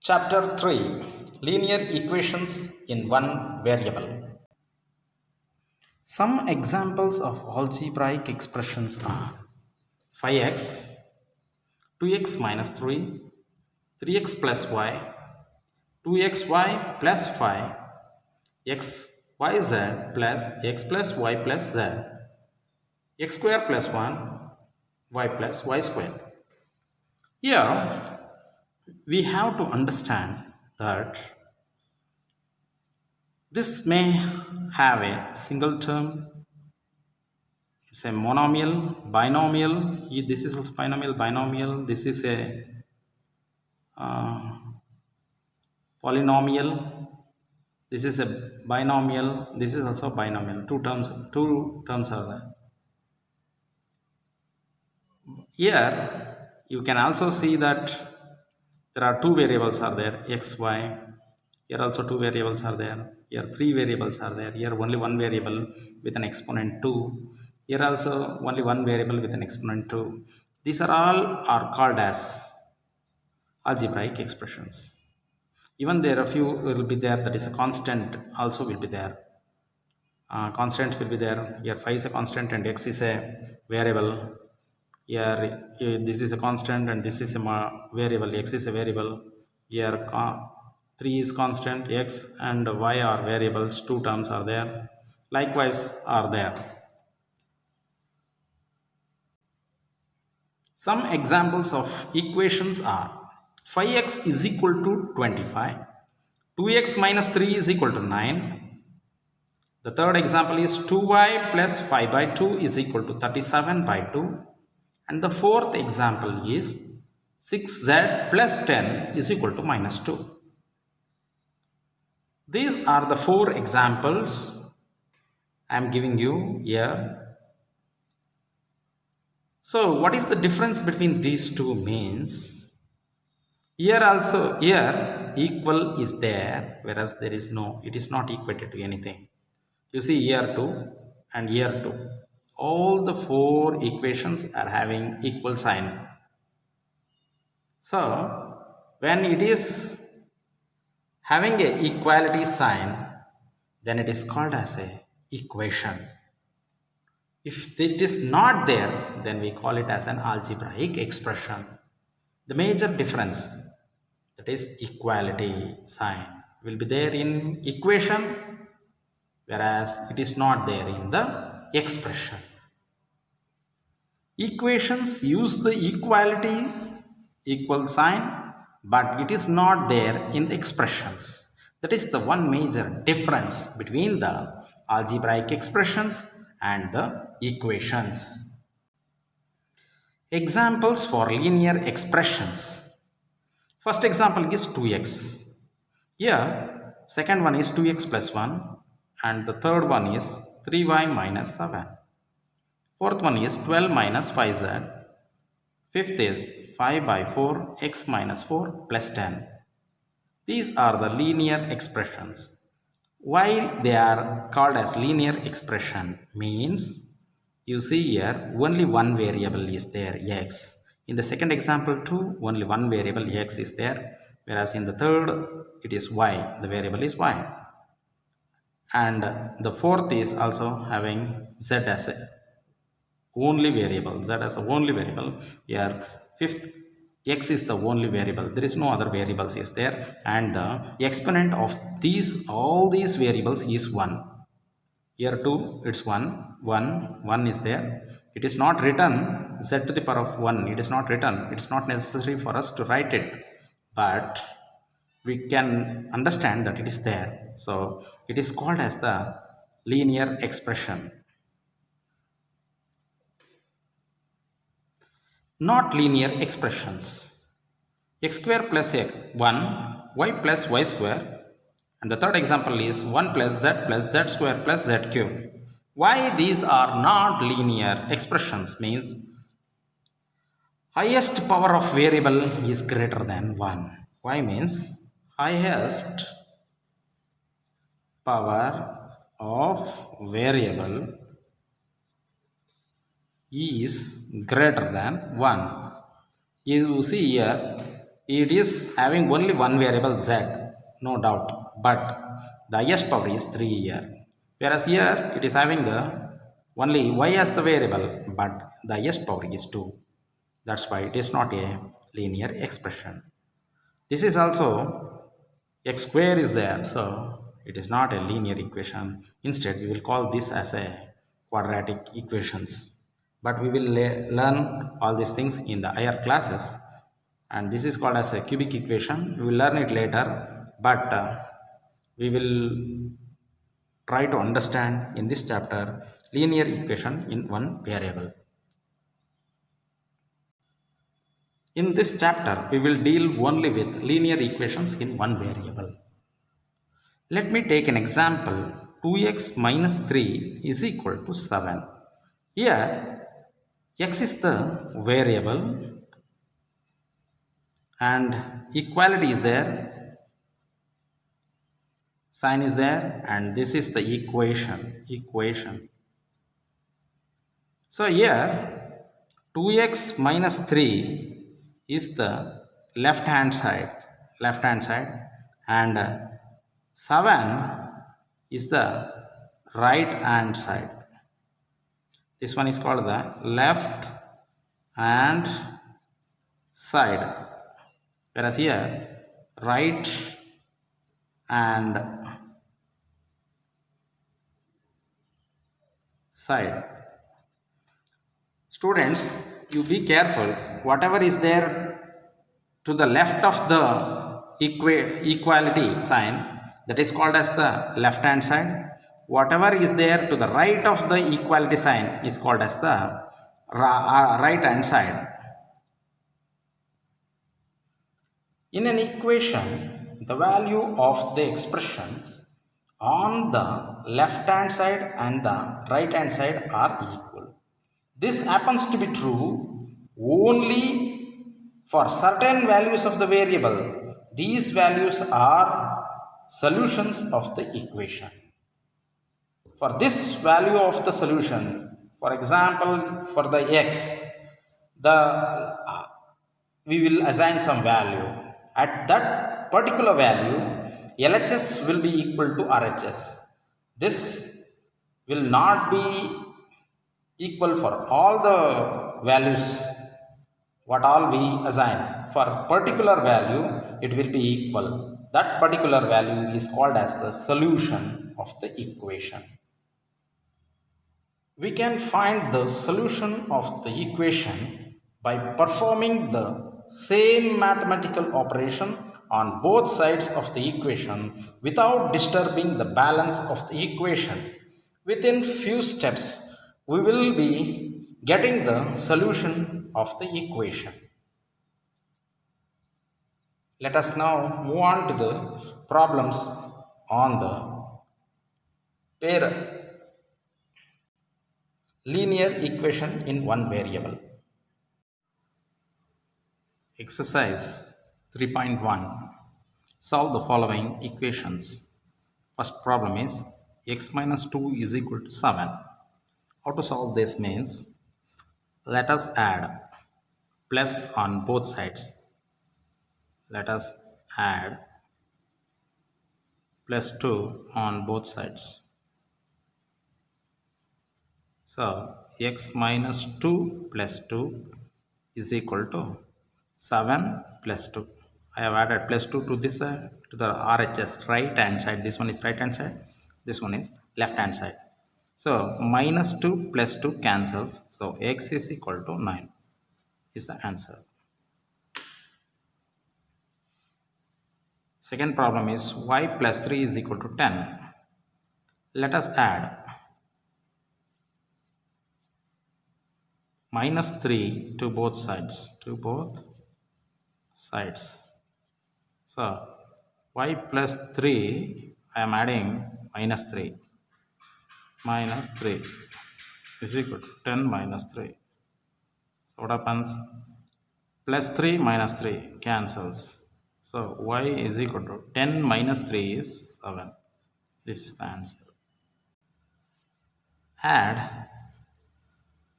Chapter 3 Linear Equations in One Variable. Some examples of algebraic expressions are 5x, 2x minus 3, 3x plus y, 2xy plus 5, xyz plus x plus y plus z, x square plus 1, y plus y square. Here we have to understand that this may have a single term, it's a monomial, binomial. This is also binomial. This is a polynomial. This is a binomial. This is also binomial. Two terms are there. Here you can also see that there are two variables are there, x, y. Here also two variables are there. Here three variables are there. Here only one variable with an exponent 2. Here also only one variable with an exponent 2. These are called as algebraic expressions. Even there are a few will be there, that is a constant also will be there. Constant will be there. Here 5 is a constant and x is a variable. Here this is a constant and this is a variable, x is a variable. Here 3 is constant, x and y are variables, two terms are there. Likewise are there. Some examples of equations are 5x is equal to 25, 2x minus 3 is equal to 9. The third example is 2y plus 5 by 2 is equal to 37 by 2. And the fourth example is 6z plus 10 is equal to minus 2. These are the four examples I am giving you here. So what is the difference between these two means? Here also, here equal is there, whereas there is no, it is not equated to anything. You see here 2 and here 2. All the four equations are having equal sign. So when it is having a equality sign, then it is called as a equation. If it is not there, then we call it as an algebraic expression. The major difference, that is equality sign, will be there in equation, whereas it is not there in the expression. Equations use the equal sign, but it is not there in the expressions. That is the one major difference between the algebraic expressions and the equations. Examples for linear expressions. First example is 2x. Here, second one is 2x plus 1 and the third one is 3y minus 7. Fourth one is 12 minus 5z. Fifth is 5 by 4 x minus 4 plus 10. These are the linear expressions. Why they are called as linear expression means, you see here only one variable is there, x. In the second example too, only one variable x is there, whereas in the third it is y, the variable is y. And the fourth is also having z as a only variable, z as the only variable. Here fifth, x is the only variable, there is no other variables is there, and the exponent of all these variables is 1. Here too it's 1 is there. It is not written z to the power of 1, it is not written, it's not necessary for us to write it, but we can understand that it is there. So it is called as the linear expression. Not linear expressions. X square plus 1, y plus y square, and the third example is 1 plus z square plus z cube. Why these are not linear expressions means, highest power of variable is greater than 1. Why means, highest power of variable is greater than 1. You see here It is having only one variable z, no doubt, but the highest power is 3 here. Whereas here it is having only y as the variable, but the highest power is 2. That's why it is not a linear expression. This is also x square is there, so it is not a linear equation. Instead, we will call this as a quadratic equations. But we will learn all these things in the higher classes, and this is called as a cubic equation. We will learn it later, but we will try to understand in this chapter linear equation in one variable. In this chapter, we will deal only with linear equations in one variable. Let me take an example. 2x minus 3 is equal to 7. Here, x is the variable and equality is there, sign is there, and this is the equation. So here, 2x minus 3 is the left hand side, and 7 is the right hand side. This one is called the left hand side, whereas here right and side. Students, you be careful. Whatever is there to the left of the equality sign, that is called as the left hand side. Whatever is there to the right of the equality sign is called as the right hand side. In an equation, the value of the expressions on the left hand side and the right hand side are equal. This happens to be true only for certain values of the variable. These values are solutions of the equation. For this value of the solution, for example, for the x, we will assign some value. At that particular value, LHS will be equal to RHS. This will not be equal for all the values what all we assign. For particular value, it will be equal. That particular value is called as the solution of the equation. We can find the solution of the equation by performing the same mathematical operation on both sides of the equation without disturbing the balance of the equation. Within few steps, we will be getting the solution of the equation. Let us now move on to the problems on the pair linear equation in one variable. Exercise 3.1. Solve the following equations. First problem is x minus 2 is equal to 7. How to solve this means, let us add plus on both sides. Let us add plus 2 on both sides. So x minus 2 plus 2 is equal to 7 plus 2. I have added plus 2 to this side, to the RHS right hand side. This one is right hand side, this one is left hand side. So minus 2 plus 2 cancels. So x is equal to 9 is the answer. Second problem is y plus 3 is equal to 10. Let us add minus 3 to both sides, So y plus 3, I am adding minus 3 is equal to 10 minus 3. So what happens? Plus 3 minus 3 cancels. So y is equal to 10 minus 3 is 7. This is the answer. Add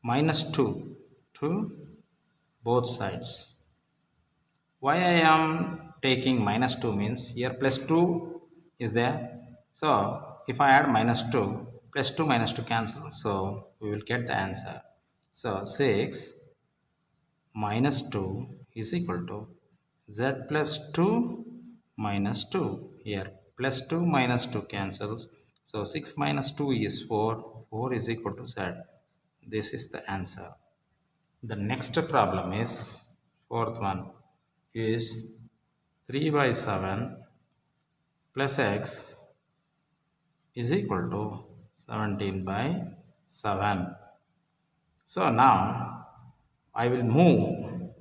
minus 2 to both sides. Why I am taking minus 2 means here plus 2 is there. So if I add minus 2, plus 2 minus 2 cancel. So we will get the answer. So 6 minus 2 is equal to z plus 2 minus 2. Here plus 2 minus 2 cancels. So 6 minus 2 is 4. 4 is equal to z. This is the answer. The next problem is fourth one is 3 by 7 plus x is equal to 17 by 7. So now I will move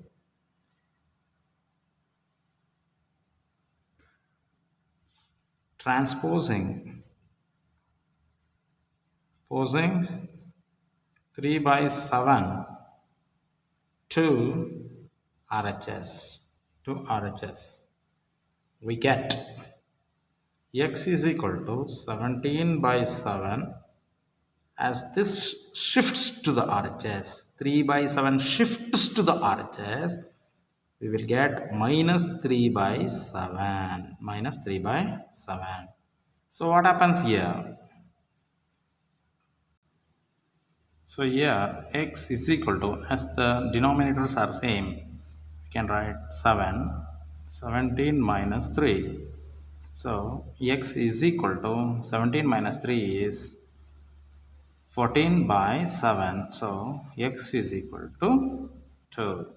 transposing posing 3 by 7 to RHS. To RHS. We get x is equal to 17 by 7. As this shifts to the RHS, 3 by 7 shifts to the RHS, we will get minus 3 by 7. Minus 3 by 7. So what happens here? So here x is equal to, as the denominators are same, we can write 7, 17 minus 3. So x is equal to 17 minus 3 is 14 by 7. So x is equal to 2.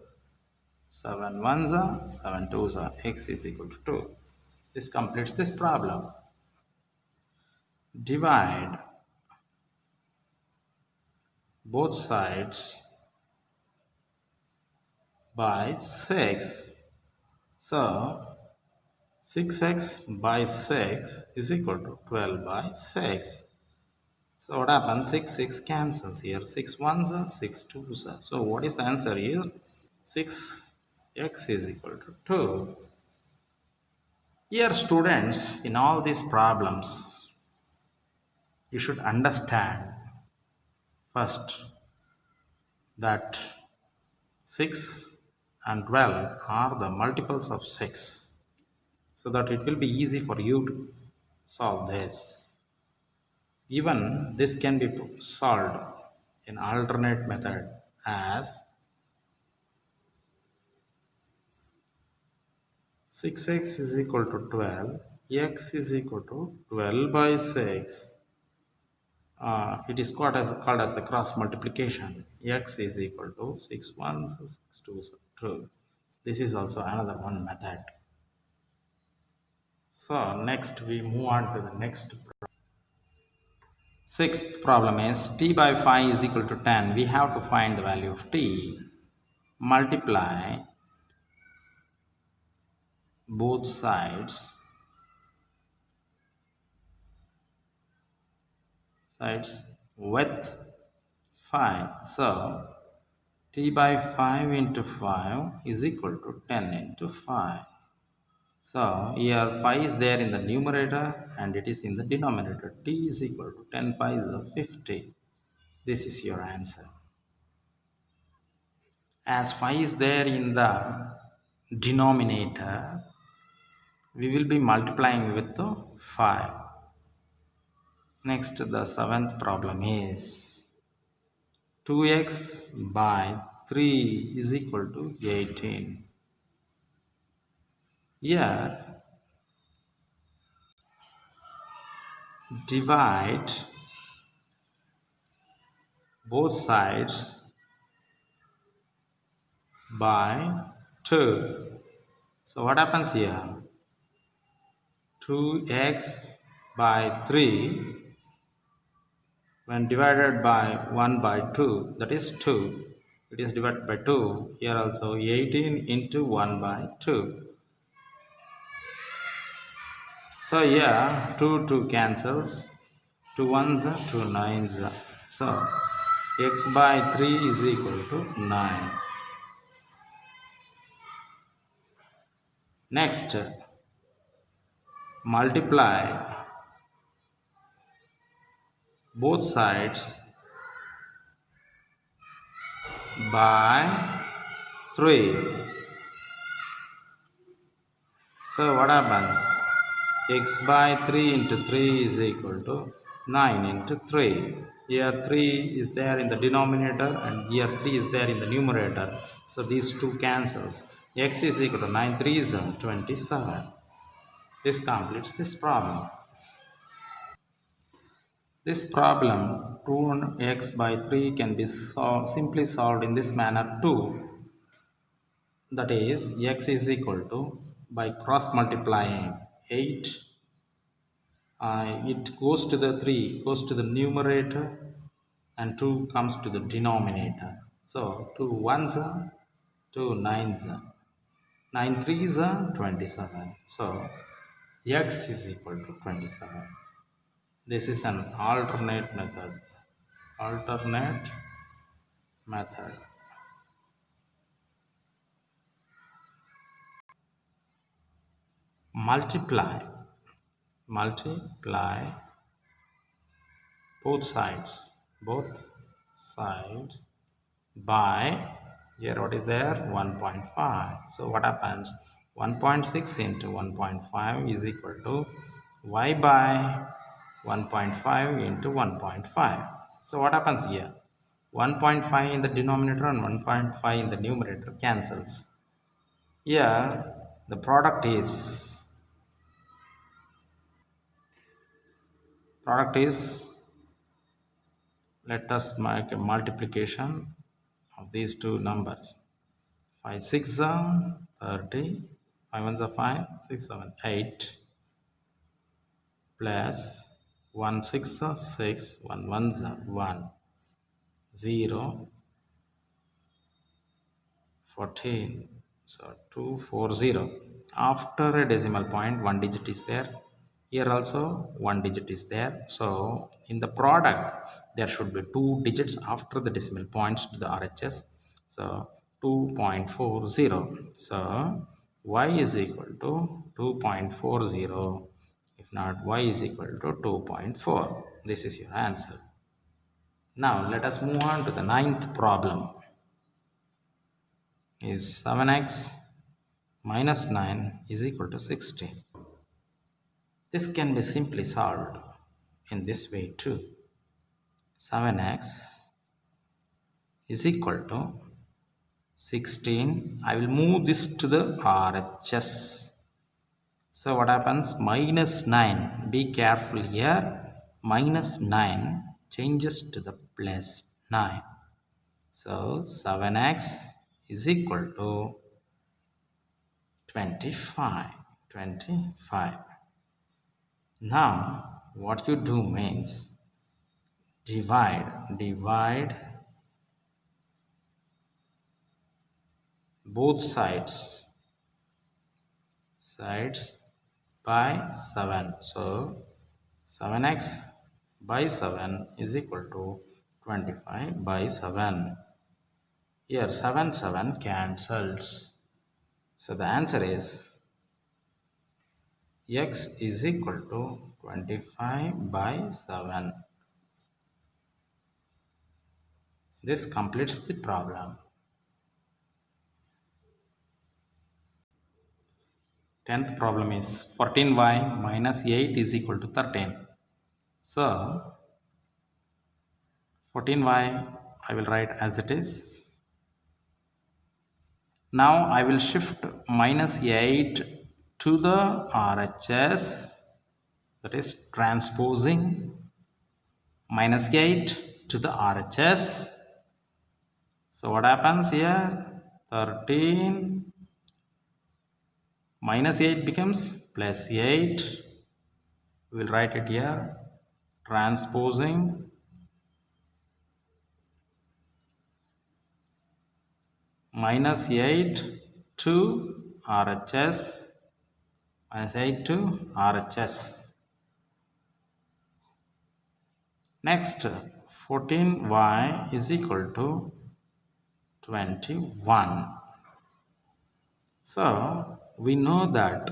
7 ones are 7 twos are x is equal to 2. This completes this problem. Divide both sides by 6. So 6x by 6 is equal to 12 by 6. So what happens? 6 cancels here. 6 ones are 6 twos are. So what is the answer here? 6x is equal to 2. Here students, in all these problems, you should understand first that 6 and 12 are the multiples of 6, so that it will be easy for you to solve this. Even this can be solved in alternate method as 6x is equal to 12, x is equal to 12 by 6. It is called as the cross multiplication. X is equal to 6 ones, 6 twos, 2. This is also another one method. So next we move on to the next problem. Sixth problem is t by 5 is equal to 10. We have to find the value of t. Multiply both sides with 5. So t by 5 into 5 is equal to 10 into 5. So here 5 is there in the numerator and it is in the denominator. T is equal to 10 5 is 50. This is your answer. As 5 is there in the denominator, we will be multiplying with the 5. Next, the seventh problem is 2x by 3 is equal to 18. Here, divide both sides by 2. So what happens here? 2x by 3 when divided by 1 by 2, that is 2. It is divided by 2. Here also 18 into 1 by 2. So here 2 cancels. 2 ones are 2 nines are. So x by 3 is equal to 9. Next, multiply both sides by 3. So what happens? X by 3 into 3 is equal to 9 into 3. Here 3 is there in the denominator and here 3 is there in the numerator. So these two cancels. X is equal to 9 3 is 27. This completes this problem. This problem 2x by 3 can be simply solved in this manner too. That is x is equal to, by cross multiplying 8, it goes to the 3 goes to the numerator and 2 comes to the denominator. So 2 ones are 2 nines are 9 threes are 27. So x is equal to 27. This is an alternate method. Alternate method. Multiply both sides by, here what is there, 1.5. So what happens? 1.6 into 1.5 is equal to y by 1.5 into 1.5. So what happens here? 1.5 in the denominator and 1.5 in the numerator cancels. Here the product is, let us make a multiplication of these two numbers. 5 6 are 30, 5 ones are 5, 6 7 8, plus 1 6 are 6, 1 ones are 1, 0, 14. So 240. After a decimal point, one digit is there. Here also one digit is there. So in the product, there should be two digits after the decimal points to the RHS. So 2.40. So y is equal to 2.40. If not, y is equal to 2.4. This is your answer. Now let us move on to the ninth problem. Is 7x minus 9 is equal to 16. This can be simply solved in this way too. 7x is equal to 16. I will move this to the RHS. So what happens? Minus 9. Be careful here. Minus 9 changes to the plus 9. So 7x is equal to 25. Now what you do means divide both sides by 7. So 7x by 7 is equal to 25 by 7. Here 7 cancels. So the answer is x is equal to 25 by 7. This completes the problem. 10th problem is 14y minus 8 is equal to 13. So 14y I will write as it is. Now I will shift minus 8 to the RHS, that is transposing minus 8 to the RHS. So what happens here? 13 minus 8 becomes plus 8. We will write it here, transposing minus 8 to RHS, minus 8 to RHS. Next, 14y is equal to 21. So we know that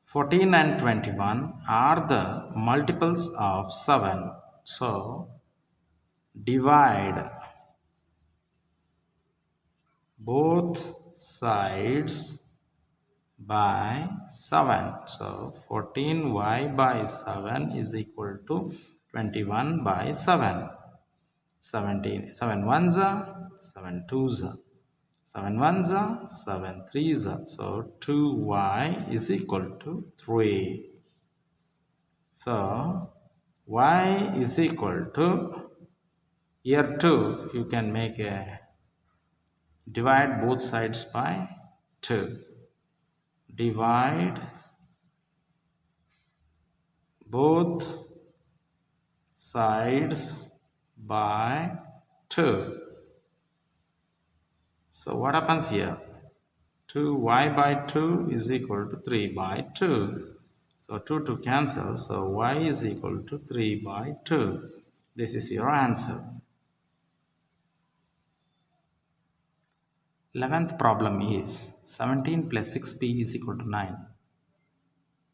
14 and 21 are the multiples of 7. So divide both sides by 7. So 14y by 7 is equal to 21 by 7. 17, 7 ones are, 7 twos are, 7 ones are, 7 threes are. So 2y is equal to 3. So y is equal to, here 2 you can make a divide both sides by 2. Divide both sides by 2. So what happens here? 2y by 2 is equal to 3 by 2. So 2 to cancel. So y is equal to 3 by 2. This is your answer. 11th problem is 17 plus 6p is equal to 9.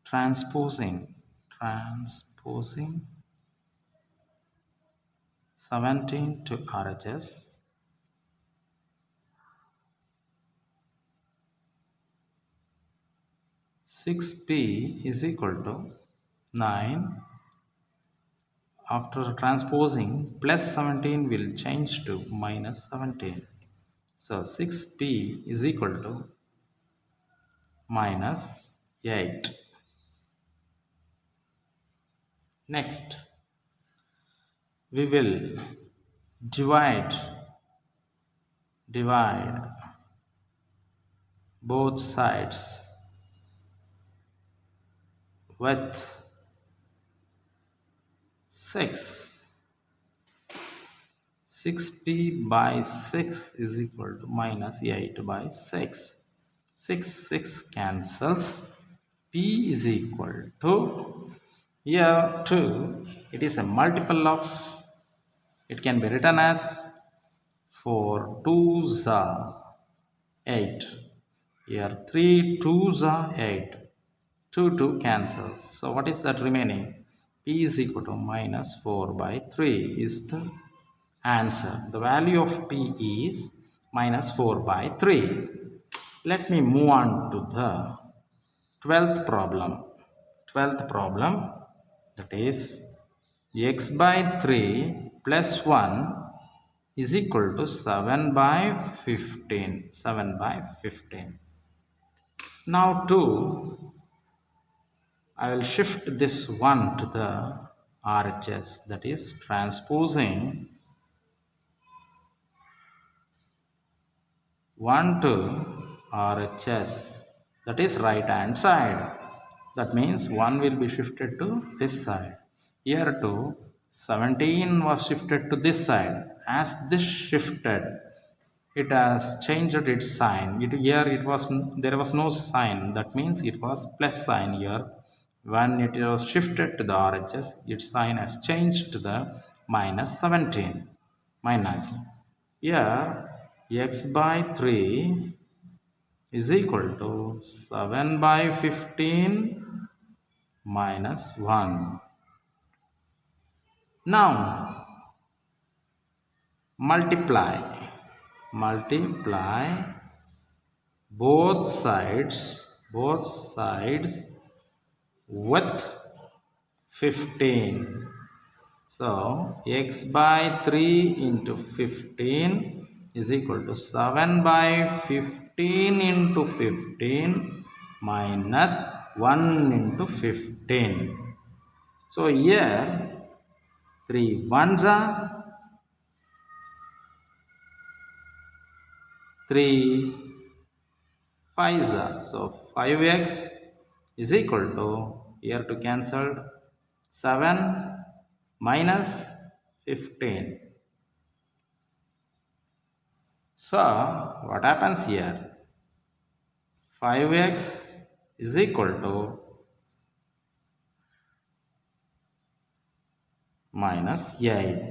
Transposing 17 to RHS. 6p is equal to 9. After transposing, plus 17 will change to minus 17. So 6p is equal to minus 8. Next, we will divide both sides with 6. 6p by 6 is equal to minus 8 by 6. 6 cancels. P is equal to, here 2, it is a multiple of, it can be written as 4 2s are 8. Here 3 2s are 8. 2 cancels. So what is that remaining? P is equal to minus 4 by 3 is the answer. The value of P is minus 4 by 3. Let me move on to the 12th problem. 12th problem, that is x by 3 plus 1 is equal to 7 by 15. 7 by 15. Now I will shift this 1 to the RHS, that is transposing 1 to RHS, that is right hand side. That means 1 will be shifted to this side. Here too 17 was shifted to this side. As this shifted, it has changed its sign. There was no sign. That means it was plus sign here. When it was shifted to the RHS, its sign has changed to the minus 17. Minus. Here x by 3 is equal to 7 by 15 minus 1. Now multiply both sides with 15. So x by 3 into 15 is equal to 7 by 15 into 15 minus 1 into 15. So here 3 ones are 3 5s are. So 5x is equal to, here to cancel, 7 minus 15. So what happens here? 5x is equal to minus 8.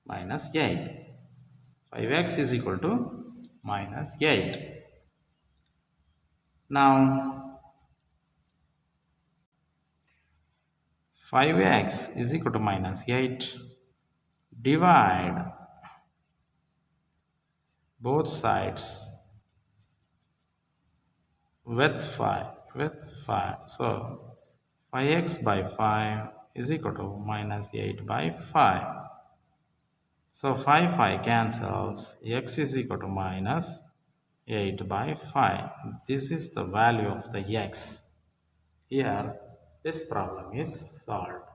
5x is equal to minus 8. Now 5x is equal to minus 8. Divide both sides with 5 with 5. So 5x by 5 is equal to minus 8 by 5. So 5 cancels, x is equal to minus 8 by 5. This is the value of the x. Here this problem is solved.